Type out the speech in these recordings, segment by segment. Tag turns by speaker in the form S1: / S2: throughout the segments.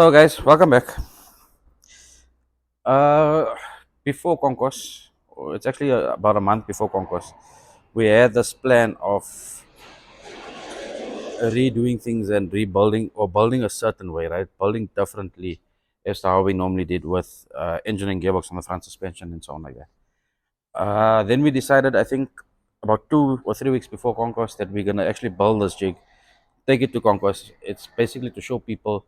S1: So, guys, welcome back. Uh, Before Concourse, or it's actually about a month before Concourse, we had this plan of redoing things and rebuilding or building a certain way, right? Building differently as to how we normally did with engineering gearbox on the front suspension and so on like that. Then we decided, I think, about 2 or 3 weeks before Concourse, that we're gonna actually build this jig, take it to Concourse. It's basically to show people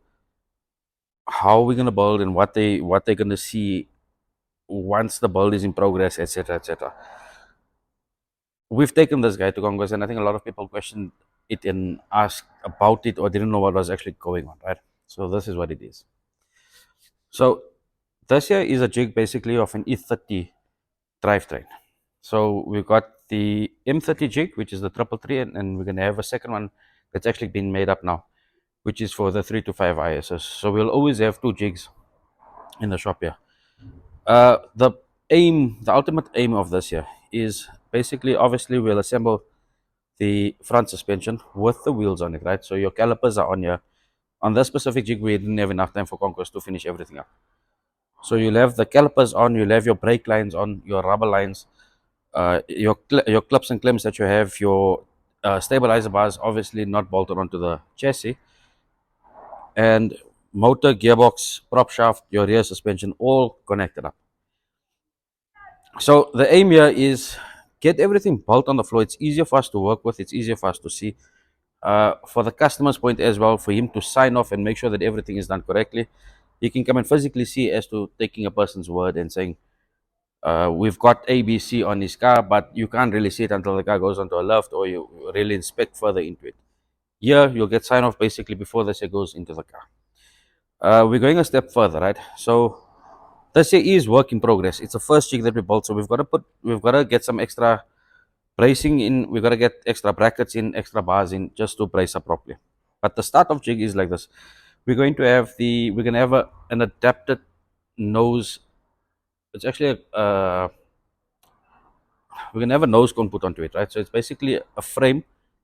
S1: how we're gonna build and what they're gonna see once the build is in progress, etc., etc. We've taken this guy to Congress, and I think a lot of people questioned it and asked about it or didn't know what was actually going on, right? So this is what it is. So this here is a jig basically of an E30 drivetrain. So we've got the M30 jig, which is the 333, and we're gonna have a second one that's actually been made up now, which is for the 325 ISS. So we'll always have two jigs in the shop here. The ultimate aim of this here is basically, obviously, we'll assemble the front suspension with the wheels on it, right? So your calipers are on here. On this specific jig, we didn't have enough time for Conquest to finish everything up. So you'll have the calipers on, you'll have your brake lines on, your rubber lines, your clips and clamps that you have, your stabilizer bars, obviously not bolted onto the chassis, and motor, gearbox, prop shaft, your rear suspension, all connected up. So the aim here is get everything built on the floor. It's easier for us to work with. It's easier for us to see. For the customer's point as well, for him to sign off and make sure that everything is done correctly. He can come and physically see as to taking a person's word and saying, we've got ABC on his car, but you can't really see it until the car goes onto a lift or you really inspect further into it. Here, you'll get sign off basically before this goes into the car. We're going a step further, right? So this here is work in progress. It's the first jig that we built, so we've got to get some extra bracing in. We've got to get extra brackets in, extra bars in, just to brace up properly. But the start of jig is like this. We're going to have an adapted nose. It's actually we're going to have a nose cone put onto it, right? So it's basically a frame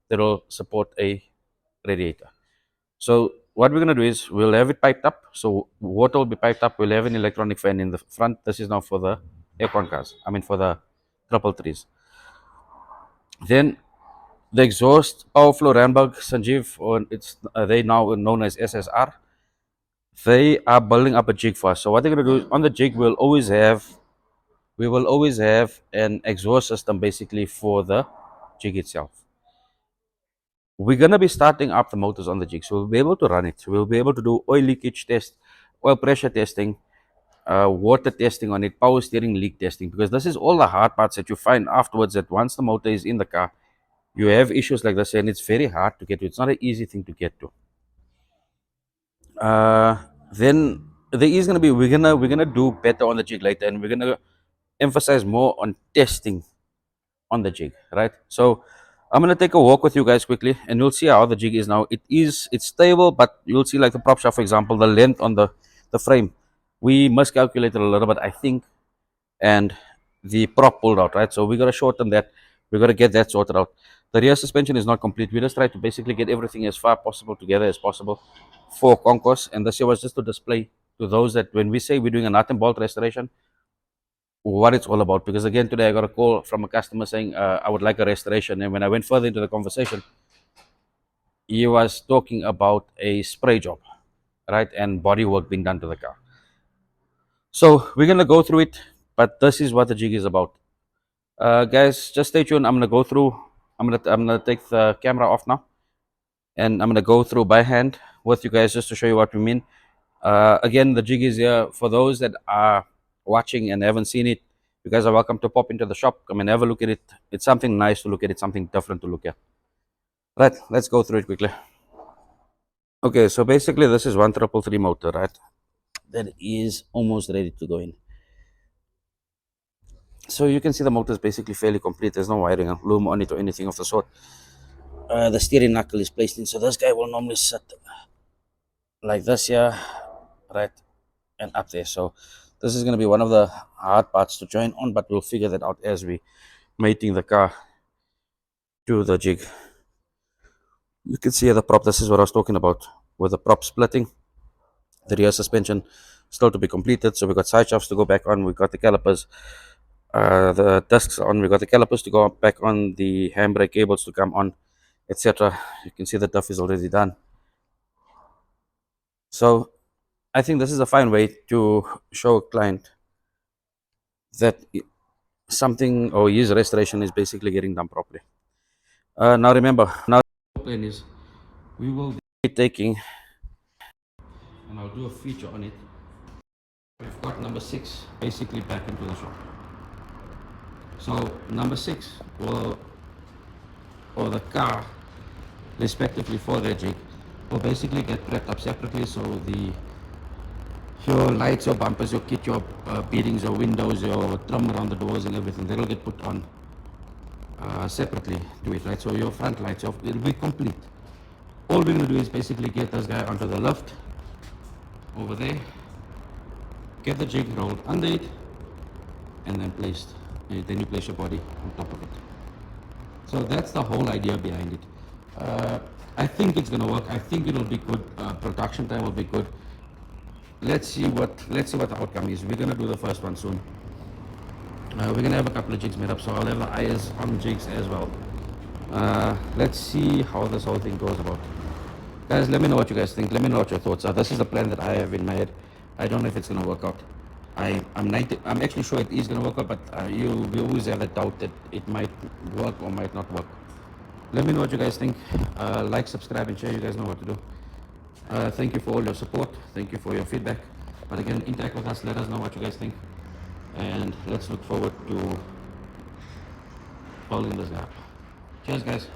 S1: that will support a radiator. So what we're going to do is we'll have it piped up. So water will be piped up. We'll have an electronic fan in the front. This is now for the aircon cars. I mean for the triple threes. Then the exhaust, Powerflow Randburg, Sanjeev, or it's they now known as SSR. They are building up a jig for us. So what they're going to do is on the jig we will always have an exhaust system basically for the jig itself. We're going to be starting up the motors on the jig, so we'll be able to run it. We'll be able to do oil leakage test, oil pressure testing, water testing on it, power steering leak testing, because this is all the hard parts that you find afterwards, that once the motor is in the car, you have issues like this and it's very hard to get to. It's not an easy thing to get to. Then there is going to be, we're gonna do better on the jig later, and we're going to emphasize more on testing on the jig, right? So I'm going to take a walk with you guys quickly and you'll see how the jig is now. It's stable, but you'll see, like the prop shaft, for example, the length on the frame, we miscalculated a little bit, I think, and the prop pulled out, right? So we got to shorten that. We got to get that sorted out. The rear suspension is not complete. We just try to basically get everything as far possible together as possible for Concourse, and this year was just to display to those that when we say we're doing a nut and bolt restoration, what it's all about. Because again, today I got a call from a customer saying, I would like a restoration, and when I went further into the conversation, he was talking about a spray job, right, and body work being done to the car. So we're gonna go through it, but this is what the jig is about. Guys, just stay tuned. I'm gonna go through. I'm gonna take the camera off now, and I'm gonna go through by hand with you guys just to show you what we mean. Again, the jig is here for those that are watching and haven't seen it. You guys are welcome to pop into the shop. Come and have a look at it. It's something nice to look at. It's something different to look at. Right, let's go through it quickly. Okay, so basically this is 1333 motor, right? That is almost ready to go in. So you can see the motor is basically fairly complete. There's no wiring, loom on it or anything of the sort. The steering knuckle is placed in, so this guy will normally sit like this here, right, and up there. So this is going to be one of the hard parts to join on, but we'll figure that out as we mating the car to the jig. You can see the prop. This is what I was talking about with the prop splitting. The rear suspension still to be completed. So we got side shafts to go back on. We got the calipers, the discs on. We got the calipers to go back on. The handbrake cables to come on, etc. You can see the diff is already done. So I think this is a fine way to show a client that something or his restoration is basically getting done properly. Now remember, now the plan is we will be taking, and I'll do a feature on it. We've got number 6 basically back into the shop. So number 6 will, or the car, respectively for the jig, will basically get prepped up separately. So your lights, your bumpers, your kit, your bearings, your windows, your trim around the doors and everything, that'll get put on separately to it, right? So your front lights, it'll be complete. All we're going to do is basically get this guy onto the lift over there, get the jig rolled under it, and then placed. And then you place your body on top of it. So that's the whole idea behind it. I think it's going to work. I think it'll be good. Production time will be good. Let's see what the outcome is. We're going to do the first one soon. We're going to have a couple of jigs made up, so I'll have the eyes on jigs as well. Let's see how this whole thing goes about. Guys, let me know what you guys think. Let me know what your thoughts are. This is the plan that I have in my head. I don't know if it's going to work out. I'm actually sure it is going to work out, but we always have a doubt that it might work or might not work. Let me know what you guys think. Like, subscribe, and share. You guys know what to do. Thank you for all your support. Thank you for your feedback. But again, interact with us. Let us know what you guys think. And let's look forward to following this up. Cheers, guys.